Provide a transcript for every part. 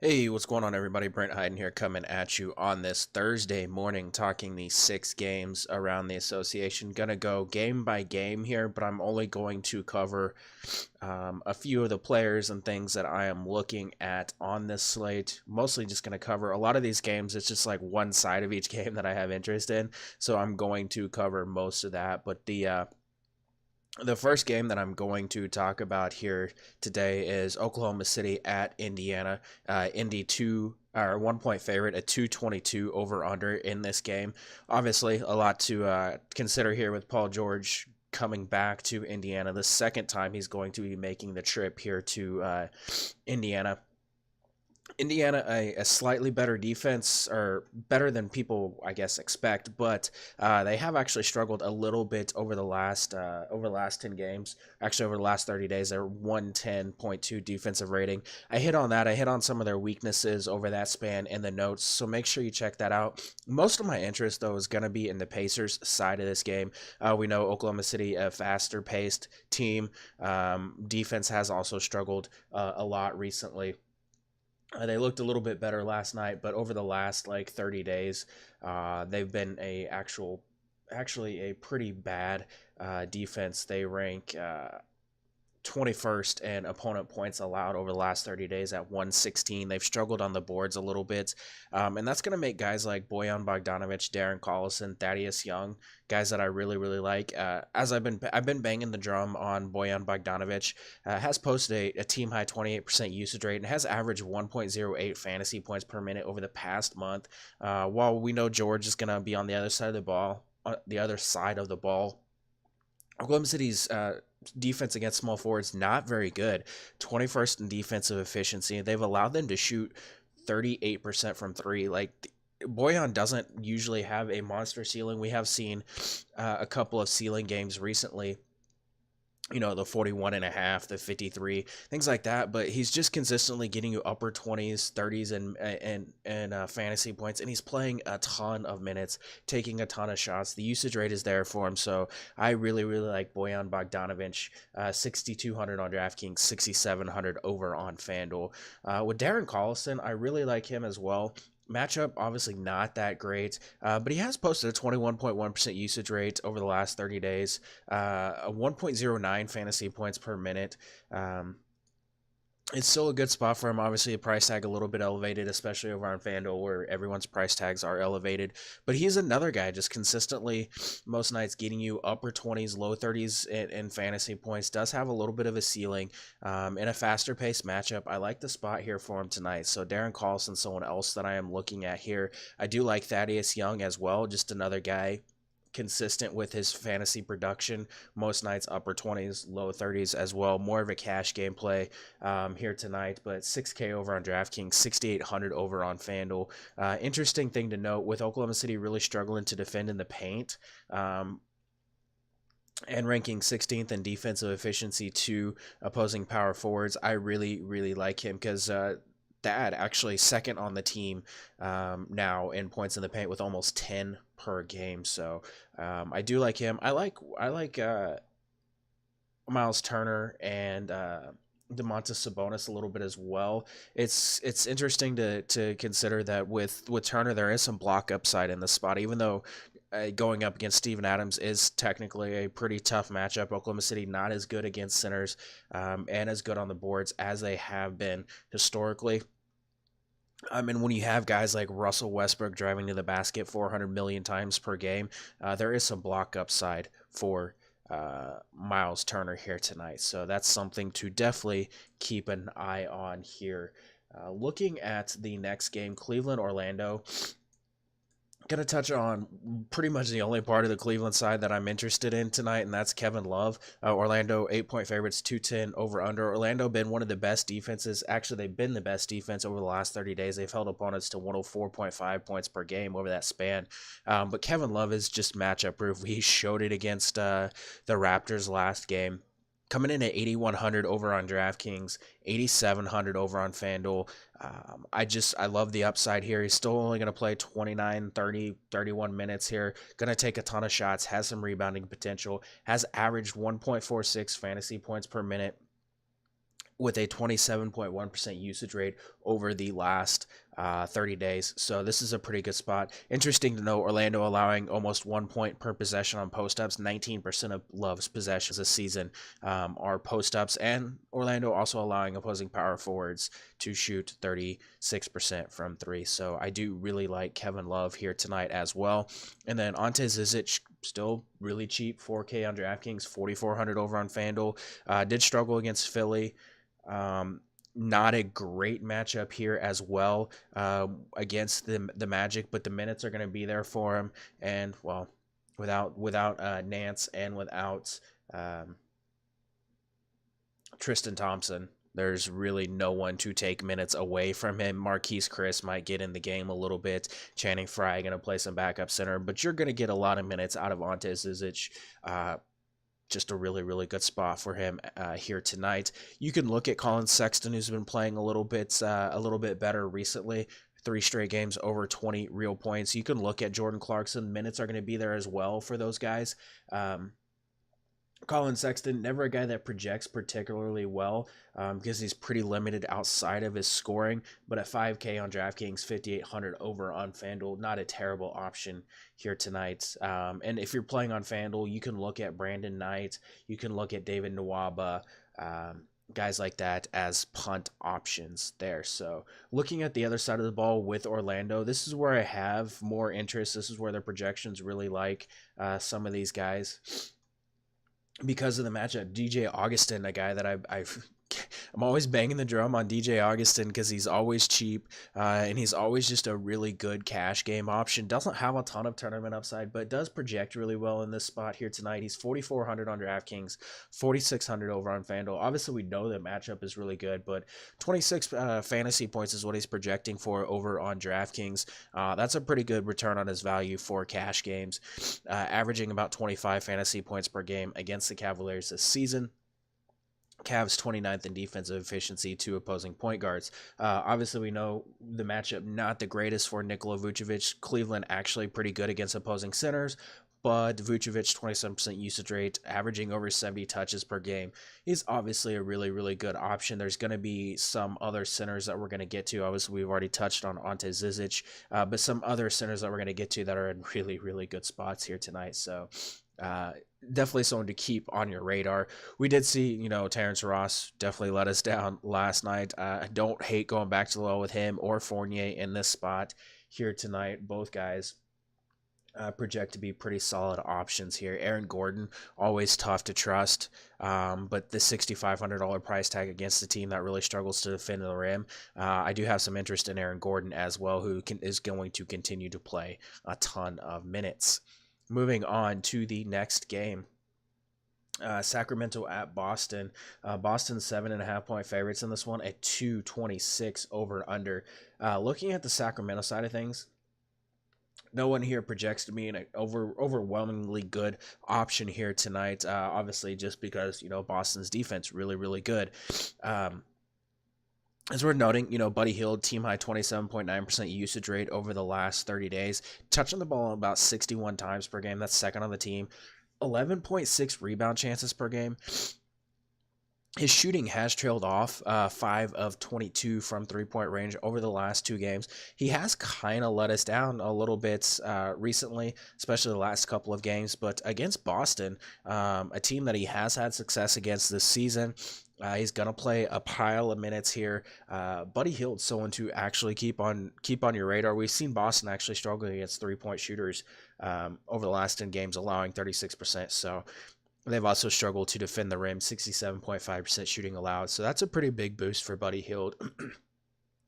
Hey, what's going on, everybody? Brent Hyden here, coming at you on this Thursday morning, talking the 6 games around the association. Gonna go game by game here, but I'm only going to cover a few of the players and things that I am looking at on this slate. Mostly just gonna cover a lot of these games. It's just like one side of each game that I have interest in, so I'm going to cover most of that. But the first game that I'm going to talk about here today is Oklahoma City at Indiana. Indy 1 point favorite, a 222 over under in this game. Obviously, a lot to consider here with Paul George coming back to Indiana. The second time he's going to be making the trip here to Indiana. Indiana, a slightly better defense, or better than people, I guess, expect, but they have actually struggled a little bit over the last 10 games. Actually, over the last 30 days, they're 110.2 defensive rating. I hit on that. I hit on some of their weaknesses over that span in the notes, so make sure you check that out. Most of my interest, though, is going to be in the Pacers side of this game. We know Oklahoma City, a faster paced team. Defense has also struggled a lot recently. They looked a little bit better last night, but over the last like 30 days, they've been actually a pretty bad defense. They rank 21st in opponent points allowed over the last 30 days at 116. They've struggled on the boards a little bit, and that's going to make guys like Bojan Bogdanovic, Darren Collison, Thaddeus Young, guys that I really really like. As I've been banging the drum on Bojan Bogdanovic, has posted a team high 28% usage rate and has averaged 1.08 fantasy points per minute over the past month. While we know George is going to be on the other side of the ball, Oklahoma City's defense against small forwards not very good. 21st in defensive efficiency. They've allowed them to shoot 38% from three. Like, Boyan doesn't usually have a monster ceiling. We have seen a couple of ceiling games recently, the 41 and a half, the 53, things like that, but he's just consistently getting you upper 20s, 30s and fantasy points, and he's playing a ton of minutes, taking a ton of shots. The usage rate is there for him, so I really really like Boyan Bogdanovic. 6200 on DraftKings, 6700 over on FanDuel. With Darren Collison, I really like him as well. Matchup obviously not that great, but he has posted a 21.1% usage rate over the last 30 days, a 1.09 fantasy points per minute. It's still a good spot for him. Obviously, a price tag a little bit elevated, especially over on FanDuel, where everyone's price tags are elevated. But he's another guy just consistently, most nights, getting you upper 20s, low 30s in fantasy points. Does have a little bit of a ceiling in a faster paced matchup. I like the spot here for him tonight. So Darren Collison, someone else that I am looking at here. I do like Thaddeus Young as well, just another guy consistent with his fantasy production. Most nights upper 20s, low 30s as well. More of a cash gameplay here tonight, but 6K over on DraftKings, 6,800 over on FanDuel. Interesting thing to note, with Oklahoma City really struggling to defend in the paint, and ranking 16th in defensive efficiency to opposing power forwards, I really, really like him because Thad actually second on the team now in points in the paint with almost 10 per game. So I do like him. I like Miles Turner and Domantas Sabonis a little bit as well. It's interesting to consider that with Turner there is some block upside in the spot, even though going up against Steven Adams is technically a pretty tough matchup. Oklahoma City not as good against centers and as good on the boards as they have been historically. I mean, when you have guys like Russell Westbrook driving to the basket 400 million times per game, there is some block upside for Miles Turner here tonight. So that's something to definitely keep an eye on here. Looking at the next game, Cleveland Orlando. Going to touch on pretty much the only part of the Cleveland side that I'm interested in tonight, and that's Kevin Love. Orlando 8 point favorites, 210 over under. Orlando been one of the best defenses. Actually, they've been the best defense over the last 30 days. They've held opponents to 104.5 points per game over that span. But Kevin Love is just matchup proof. He showed it against the Raptors last game, coming in at 8,100 over on DraftKings, 8,700 over on FanDuel. I love the upside here. He's still only going to play 29, 30, 31 minutes here. Going to take a ton of shots, has some rebounding potential, has averaged 1.46 fantasy points per minute with a 27.1% usage rate over the last 30 days. So this is a pretty good spot. Interesting to note, Orlando allowing almost 1 point per possession on post-ups. 19% of Love's possessions this season are post-ups, and Orlando also allowing opposing power forwards to shoot 36% from three. So I do really like Kevin Love here tonight as well. And then Ante Zizic, still really cheap, 4K on DraftKings, 4,400 over on FanDuel. Did struggle against Philly. Not a great matchup here as well against the Magic, but the minutes are going to be there for him. And well, without Nance and without Tristan Thompson, there's really no one to take minutes away from him. Marquise Chris might get in the game a little bit. Channing Frye going to play some backup center, but you're going to get a lot of minutes out of Ante Zizic. Just a really, really good spot for him here tonight. You can look at Colin Sexton, who's been playing a little bit better recently. 3 straight games over 20 real points. You can look at Jordan Clarkson. Minutes are going to be there as well for those guys. Colin Sexton, never a guy that projects particularly well because he's pretty limited outside of his scoring. But at 5K on DraftKings, 5,800 over on FanDuel, not a terrible option here tonight. And if you're playing on FanDuel, you can look at Brandon Knight. You can look at David Nwaba, guys like that as punt options there. So looking at the other side of the ball with Orlando, this is where I have more interest. This is where the projections really like some of these guys. Because of the matchup, DJ Augustin, a guy that I'm always banging the drum on DJ Augustin because he's always cheap and he's always just a really good cash game option. Doesn't have a ton of tournament upside, but does project really well in this spot here tonight. He's 4,400 on DraftKings, 4,600 over on FanDuel. Obviously, we know that matchup is really good, but 26 fantasy points is what he's projecting for over on DraftKings. That's a pretty good return on his value for cash games, averaging about 25 fantasy points per game against the Cavaliers this season. Cavs 29th in defensive efficiency to opposing point guards. Obviously, we know the matchup not the greatest for Nikola Vucevic. Cleveland actually pretty good against opposing centers, but Vucevic 27% usage rate, averaging over 70 touches per game. He's obviously a really, really good option. There's going to be some other centers that we're going to get to. Obviously, we've already touched on Ante Zizic, but some other centers that we're going to get to that are in really, really good spots here tonight. So definitely someone to keep on your radar. We did see, Terrence Ross definitely let us down last night. I don't hate going back to the well with him or Fournier in this spot here tonight. Both guys project to be pretty solid options here. Aaron Gordon, always tough to trust, but the $6,500 price tag against the team that really struggles to defend the rim. I do have some interest in Aaron Gordon as well, who is going to continue to play a ton of minutes. Moving on to the next game. Sacramento at Boston. Boston 7.5 point favorites in this one at 226 over under. Looking at the Sacramento side of things, no one here projects to me an overwhelmingly good option here tonight. Obviously, just because Boston's defense really, really good. As we're noting, Buddy Hield, team high 27.9% usage rate over the last 30 days, touching the ball about 61 times per game. That's second on the team. 11.6 rebound chances per game. His shooting has trailed off 5 of 22 from three-point range over the last 2 games. He has kind of let us down a little bit recently, especially the last couple of games. But against Boston, a team that he has had success against this season, he's going to play a pile of minutes here. Buddy Hield's someone to actually keep on your radar. We've seen Boston actually struggle against three-point shooters over the last 10 games, allowing 36%. So they've also struggled to defend the rim, 67.5% shooting allowed. So that's a pretty big boost for Buddy Hield.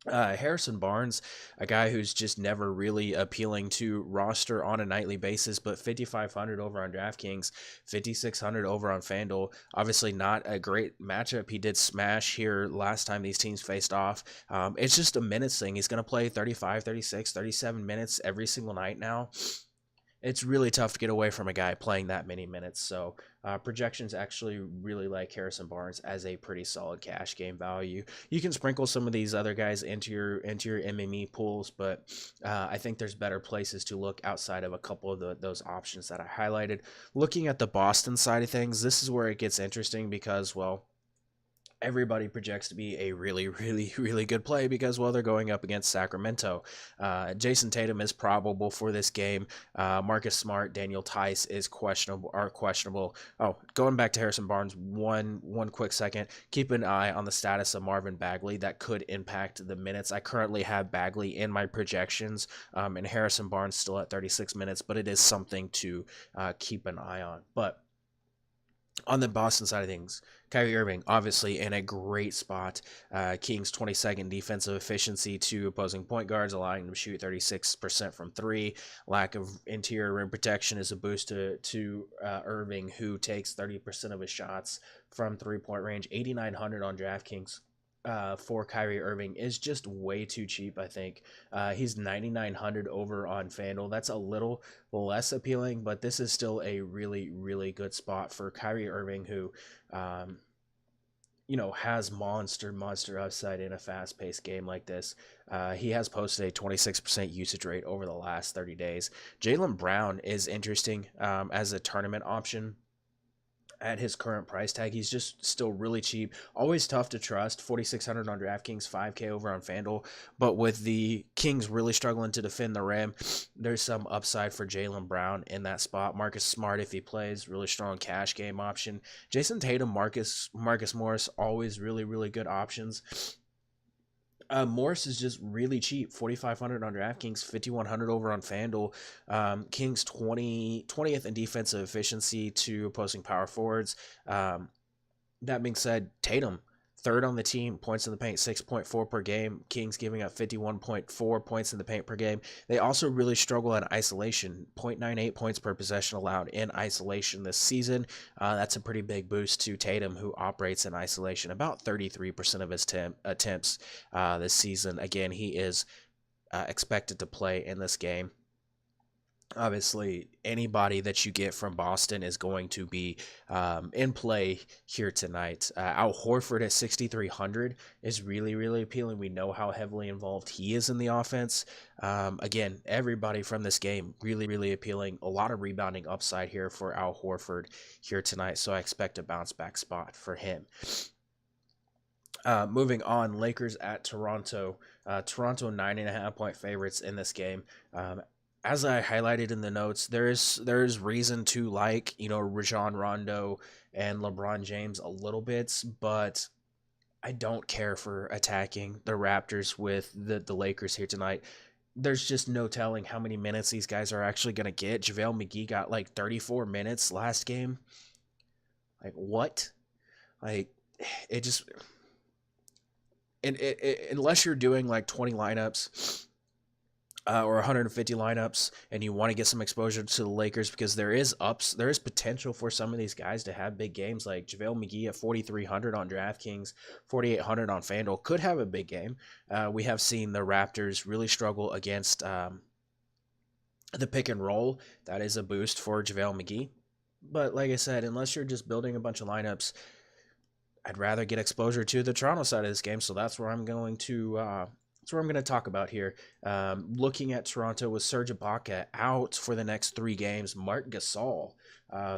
Harrison Barnes, a guy who's just never really appealing to roster on a nightly basis, but 5,500 over on DraftKings, 5,600 over on FanDuel. Obviously not a great matchup. He did smash here last time these teams faced off. It's just a minutes thing. He's going to play 35, 36, 37 minutes every single night now. It's really tough to get away from a guy playing that many minutes. So projections actually really like Harrison Barnes as a pretty solid cash game value. You can sprinkle some of these other guys into your MME pools, but I think there's better places to look outside of a couple of those options that I highlighted. Looking at the Boston side of things, this is where it gets interesting because, well, everybody projects to be a really, really, really good play because, well, they're going up against Sacramento. Jason Tatum is probable for this game. Marcus Smart, Daniel Tice is questionable. Oh, going back to Harrison Barnes, one quick second. Keep an eye on the status of Marvin Bagley. That could impact the minutes. I currently have Bagley in my projections, and Harrison Barnes still at 36 minutes, but it is something to keep an eye on. But on the Boston side of things, Kyrie Irving, obviously in a great spot. Kings 22nd defensive efficiency to opposing point guards, allowing them to shoot 36% from three. Lack of interior rim protection is a boost to Irving, who takes 30% of his shots from three-point range. 8,900 on DraftKings. For Kyrie Irving is just way too cheap, I think. He's 9,900 over on FanDuel. That's a little less appealing, but this is still a really, really good spot for Kyrie Irving, who, has monster upside in a fast-paced game like this. He has posted a 26% usage rate over the last 30 days. Jaylen Brown is interesting as a tournament option. At his current price tag, he's just still really cheap. Always tough to trust. 4,600 on DraftKings, 5K over on FanDuel. But with the Kings really struggling to defend the rim, there's some upside for Jaylen Brown in that spot. Marcus Smart, if he plays, really strong cash game option. Jason Tatum, Marcus Morris, always really, really good options. Morris is just really cheap, 4,500 on DraftKings, 5,100 over on FanDuel. Kings 20th in defensive efficiency to opposing power forwards. That being said, Tatum, third on the team, points in the paint, 6.4 per game. Kings giving up 51.4 points in the paint per game. They also really struggle in isolation, 0.98 points per possession allowed in isolation this season. That's a pretty big boost to Tatum, who operates in isolation about 33% of his attempts this season. Again, he is expected to play in this game. Obviously, anybody that you get from Boston is going to be in play here tonight. Al Horford at 6,300 is really, really appealing. We know how heavily involved he is in the offense. Again, everybody from this game, really, really appealing. A lot of rebounding upside here for Al Horford here tonight, so I expect a bounce-back spot for him. Moving on, Lakers at Toronto. Toronto 9.5-point favorites in this game. As I highlighted in the notes, there's reason to like, Rajon Rondo and LeBron James a little bit, but I don't care for attacking the Raptors with the Lakers here tonight. There's just no telling how many minutes these guys are actually going to get. JaVale McGee got like 34 minutes last game. Like, what? Like, it just... unless you're doing like 20 lineups... or 150 lineups, and you want to get some exposure to the Lakers, because there is potential for some of these guys to have big games. Like JaVale McGee at 4,300 on DraftKings, 4,800 on FanDuel could have a big game. We have seen the Raptors really struggle against the pick and roll. That is a boost for JaVale McGee. But like I said, unless you're just building a bunch of lineups, I'd rather get exposure to the Toronto side of this game. So that's where I'm going to talk about here. Looking at Toronto with Serge Ibaka out for the next 3 games. Marc Gasol,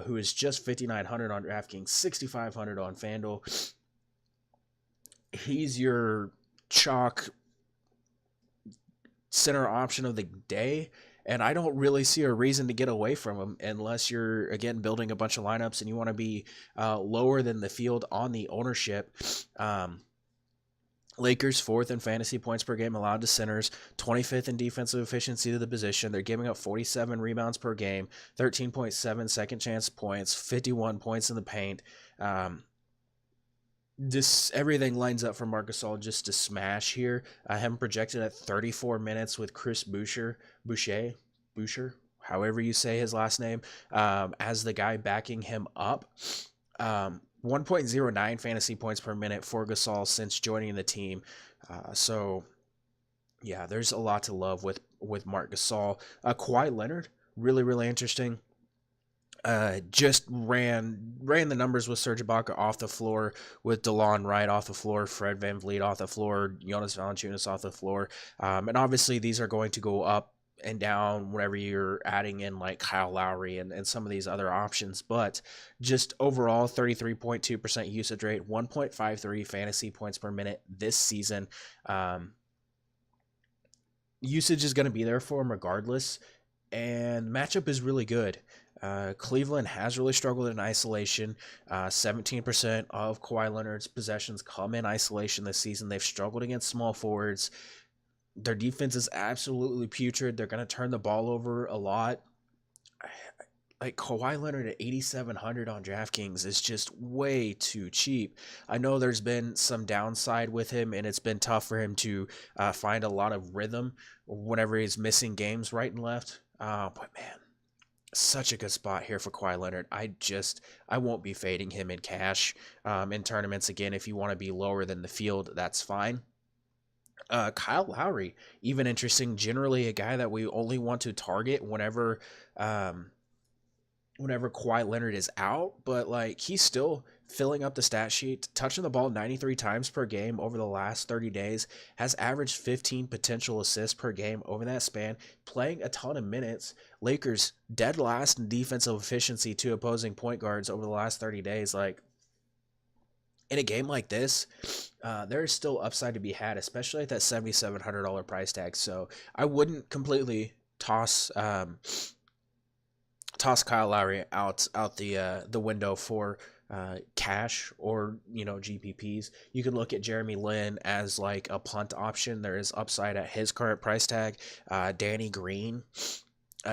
who is just 5,900 on DraftKings, 6,500 on FanDuel. He's your chalk center option of the day, and I don't really see a reason to get away from him unless you're, again, building a bunch of lineups and you want to be lower than the field on the ownership. Lakers 4th in fantasy points per game allowed to centers, 25th in defensive efficiency to the position. They're giving up 47 rebounds per game, 13.7 second chance points, 51 points in the paint. Everything lines up for Marc Gasol just to smash here. I have him projected at 34 minutes with Chris Boucher, however you say his last name, as the guy backing him up. 1.09 fantasy points per minute for Gasol since joining the team. So, yeah, there's a lot to love with Marc Gasol. Kawhi Leonard, really, really interesting. Just ran the numbers with Serge Ibaka off the floor, with DeLon Wright off the floor, Fred VanVleet off the floor, Jonas Valanciunas off the floor. And obviously these are going to go up and down whenever you're adding in like Kyle Lowry and some of these other options. But just overall, 33.2% usage rate, 1.53 fantasy points per minute this season. Usage is going to be there for him regardless, and matchup is really good. Cleveland has really struggled in isolation. 17% of Kawhi Leonard's possessions come in isolation this season. They've struggled against small forwards. Their defense is absolutely putrid. They're going to turn the ball over a lot. Like Kawhi Leonard at 8,700 on DraftKings is just way too cheap. I know there's been some downside with him, and it's been tough for him to find a lot of rhythm whenever he's missing games right and left. But man, such a good spot here for Kawhi Leonard. I won't be fading him in cash in tournaments again. If you want to be lower than the field, that's fine. Kyle Lowry, even interesting. Generally, a guy that we only want to target whenever Kawhi Leonard is out, but like he's still filling up the stat sheet, touching the ball 93 times per game over the last 30 days, has averaged 15 potential assists per game over that span, playing a ton of minutes. Lakers dead last in defensive efficiency to opposing point guards over the last 30 days. Like in a game like this, there is still upside to be had, especially at that $7,700 price tag. So I wouldn't completely toss Kyle Lowry out the window for cash or GPPs. You can look at Jeremy Lin as like a punt option. There is upside at his current price tag. Danny Green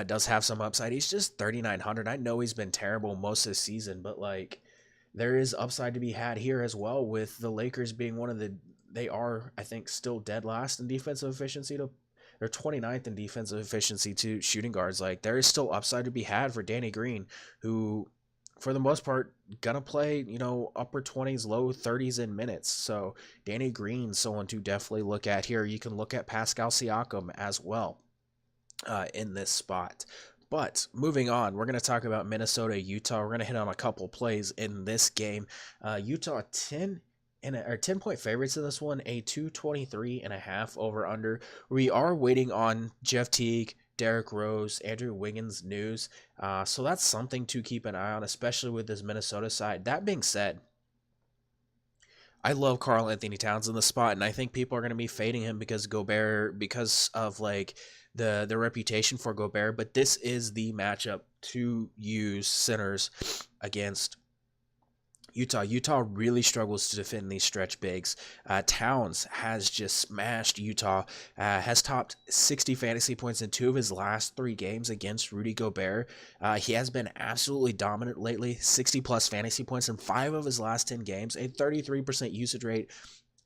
does have some upside. He's just 3,900. I know he's been terrible most of the season, but like there is upside to be had here as well, with the Lakers being they are, I think, still dead last in defensive efficiency to they're 29th in defensive efficiency to shooting guards. Like there is still upside to be had for Danny Green, who for the most part gonna play, upper 20s, low 30s in minutes. So Danny Green's someone to definitely look at here. You can look at Pascal Siakam as well in this spot. But moving on, we're going to talk about Minnesota, Utah. We're going to hit on a couple plays in this game. Utah 10-point favorites in this one, a 223.5 over under. We are waiting on Jeff Teague, Derrick Rose, Andrew Wiggins news. So that's something to keep an eye on, especially with this Minnesota side. That being said, I love Karl Anthony Towns in the spot, and I think people are going to be fading him because of like the reputation for Gobert, but this is the matchup to use centers against Utah. Utah really struggles to defend these stretch bigs. Towns has just smashed Utah, has topped 60 fantasy points in 2 of his last 3 games against Rudy Gobert. He has been absolutely dominant lately, 60-plus fantasy points in 5 of his last 10 games, a 33% usage rate,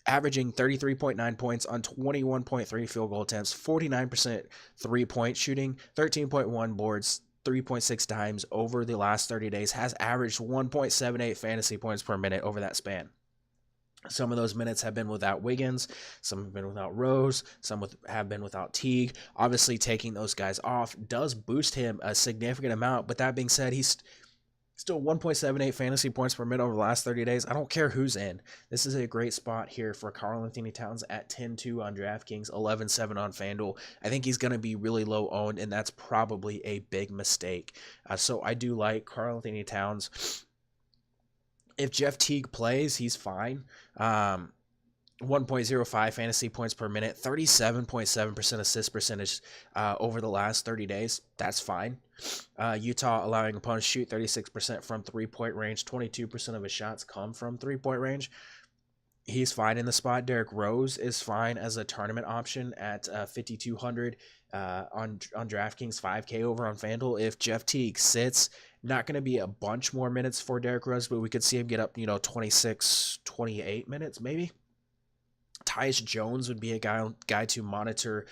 averaging 33.9 points on 21.3 field goal attempts, 49% three-point shooting, 13.1 boards, 3.6 times over the last 30 days, has averaged 1.78 fantasy points per minute over that span. Some of those minutes have been without Wiggins, some have been without Rose, some have been without Teague. Obviously, taking those guys off does boost him a significant amount, but that being said, he's still 1.78 fantasy points per minute over the last 30 days. I don't care who's in. This is a great spot here for Karl Anthony Towns at 10-2 on DraftKings, 11-7 on FanDuel. I think he's going to be really low owned, and that's probably a big mistake. So I do like Karl Anthony Towns. If Jeff Teague plays, he's fine. 1.05 fantasy points per minute, 37.7% assist percentage over the last 30 days. That's fine. Utah allowing opponents to shoot 36% from 3-point range. 22% of his shots come from 3-point range. He's fine in the spot. Derrick Rose is fine as a tournament option at 5,200 on DraftKings, 5K over on FanDuel. If Jeff Teague sits, not going to be a bunch more minutes for Derrick Rose, but we could see him get up, 26, 28 minutes maybe. Tyus Jones would be a guy to monitor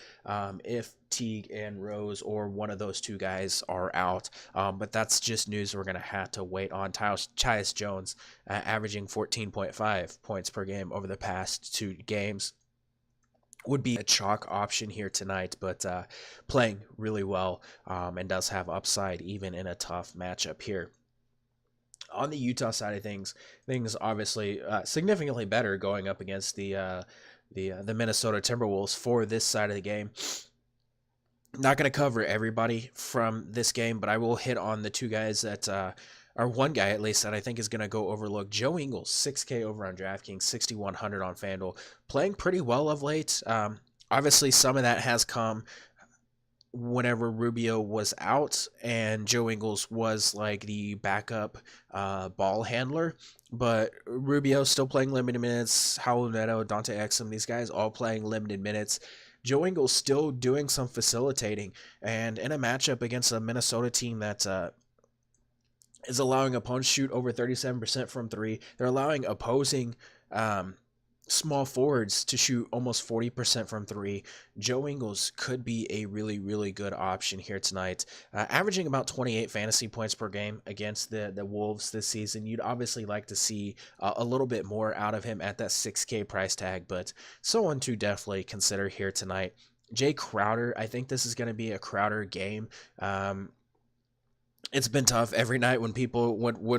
if Teague and Rose or one of those two guys are out. But that's just news we're going to have to wait on. Tyus Jones averaging 14.5 points per game over the past 2 games would be a chalk option here tonight, but playing really well and does have upside even in a tough matchup here. On the Utah side of things obviously significantly better going up against the Minnesota Timberwolves for this side of the game. Not going to cover everybody from this game, but I will hit on the two guys that or one guy at least that I think is going to go overlooked. Joe Ingles, 6K over on DraftKings, 6,100 on FanDuel, playing pretty well of late. Obviously, some of that has come whenever Rubio was out and Joe Ingles was like the backup ball handler. But Rubio still playing limited minutes. Howell Neto, Dante Exum, these guys all playing limited minutes. Joe Ingles still doing some facilitating. And in a matchup against a Minnesota team that is allowing opponents shoot over 37% from three, they're allowing opposing small forwards to shoot almost 40% from three. Joe Ingles could be a really, really good option here tonight. Averaging about 28 fantasy points per game against the Wolves this season. You'd obviously like to see a little bit more out of him at that 6K price tag, but someone to definitely consider here tonight. Jay Crowder, I think this is going to be a Crowder game. It's been tough every night when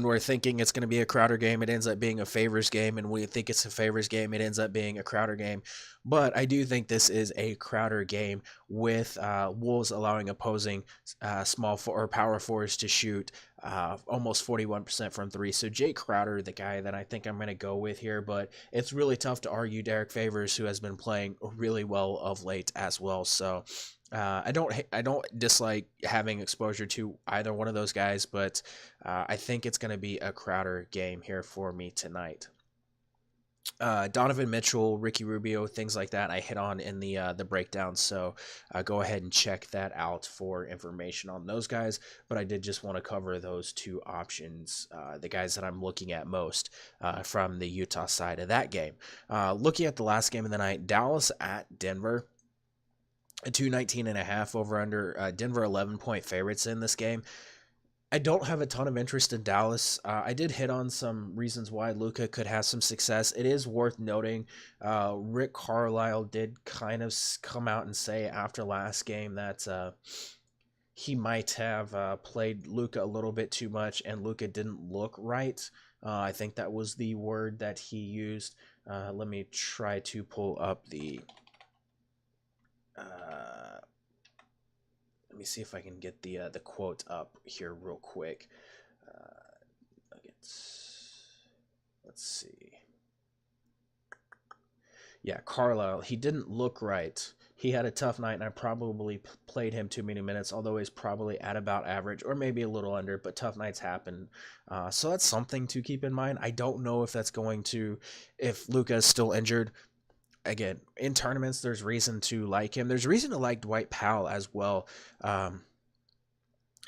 we're thinking it's going to be a Crowder game, it ends up being a Favors game, and when we think it's a Favors game, it ends up being a Crowder game. But I do think this is a Crowder game with Wolves allowing opposing or power forwards to shoot almost 41% from three. So Jay Crowder, the guy that I think I'm going to go with here, but it's really tough to argue Derek Favors, who has been playing really well of late as well. So I don't dislike having exposure to either one of those guys, but I think it's going to be a Crowder game here for me tonight. Donovan Mitchell, Ricky Rubio, things like that I hit on in the breakdown, so go ahead and check that out for information on those guys. But I did just want to cover those two options, the guys that I'm looking at most from the Utah side of that game. Looking at the last game of the night, Dallas at Denver. A 219.5 over under. Denver 11-point favorites in this game. I don't have a ton of interest in Dallas. I did hit on some reasons why Luka could have some success. It is worth noting Rick Carlisle did kind of come out and say after last game that he might have played Luka a little bit too much and Luka didn't look right. I think that was the word that he used. Let me try to pull up the... let me see if I can get the quote up here real quick. Let's see. Yeah, Carlisle, he didn't look right. He had a tough night, and I probably played him too many minutes, although he's probably at about average or maybe a little under, but tough nights happen. So that's something to keep in mind. I don't know if that's going to, if Luka is still injured. Again, in tournaments, there's reason to like him. There's reason to like Dwight Powell as well.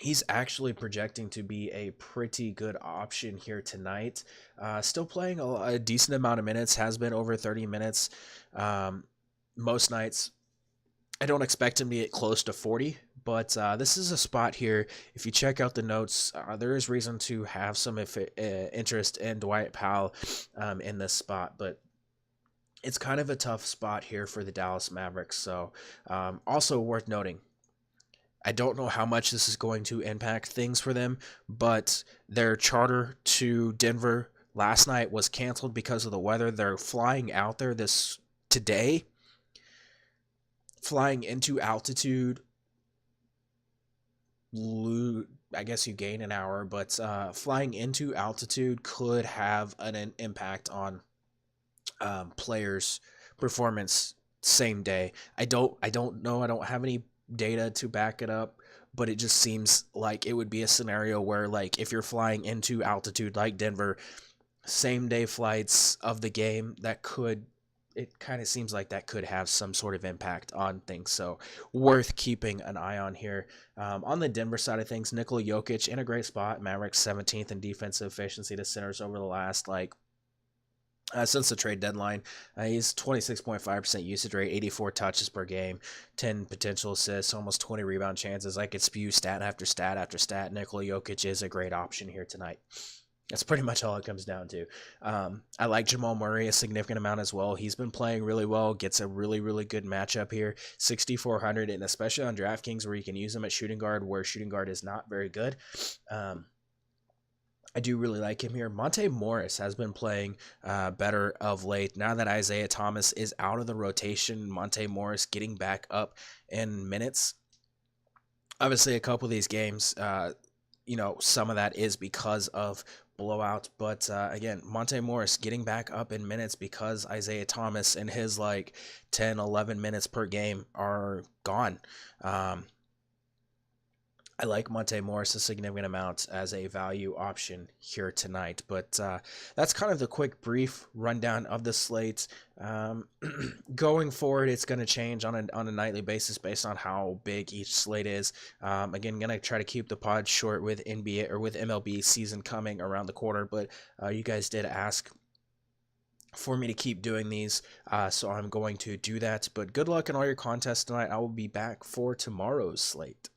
He's actually projecting to be a pretty good option here tonight. Still playing a decent amount of minutes, has been over 30 minutes most nights. I don't expect him to get close to 40, but this is a spot here. If you check out the notes, there is reason to have some interest in Dwight Powell in this spot, but it's kind of a tough spot here for the Dallas Mavericks. So also worth noting, I don't know how much this is going to impact things for them, but their charter to Denver last night was canceled because of the weather. They're flying out there today, flying into altitude. I guess you gain an hour, but flying into altitude could have an impact on players' performance same day. I don't know. I don't have any data to back it up, but it just seems like it would be a scenario where, like, if you're flying into altitude like Denver, same day flights of the game, it kind of seems like that could have some sort of impact on things. So worth keeping an eye on here. On the Denver side of things, Nikola Jokic in a great spot. Mavericks 17th in defensive efficiency to centers over the last since the trade deadline. He's 26.5% usage rate, 84 touches per game, 10 potential assists, almost 20 rebound chances. I could spew stat after stat after stat. Nikola Jokic is a great option here tonight. That's pretty much all it comes down to. I like Jamal Murray a significant amount as well. He's been playing really well, gets a really, really good matchup here, 6,400, and especially on DraftKings where you can use him at shooting guard, where shooting guard is not very good. I do really like him here. Monte Morris has been playing better of late. Now that Isaiah Thomas is out of the rotation, Monte Morris getting back up in minutes. Obviously, a couple of these games, some of that is because of blowout. But again, Monte Morris getting back up in minutes because Isaiah Thomas and his like 10, 11 minutes per game are gone. Um, I like Monte Morris a significant amount as a value option here tonight. But that's kind of the quick, brief rundown of the slate. Going forward, it's going to change on a nightly basis based on how big each slate is. Again, going to try to keep the pod short with NBA or with MLB season coming around the corner. But you guys did ask for me to keep doing these, so I'm going to do that. But good luck in all your contests tonight. I will be back for tomorrow's slate.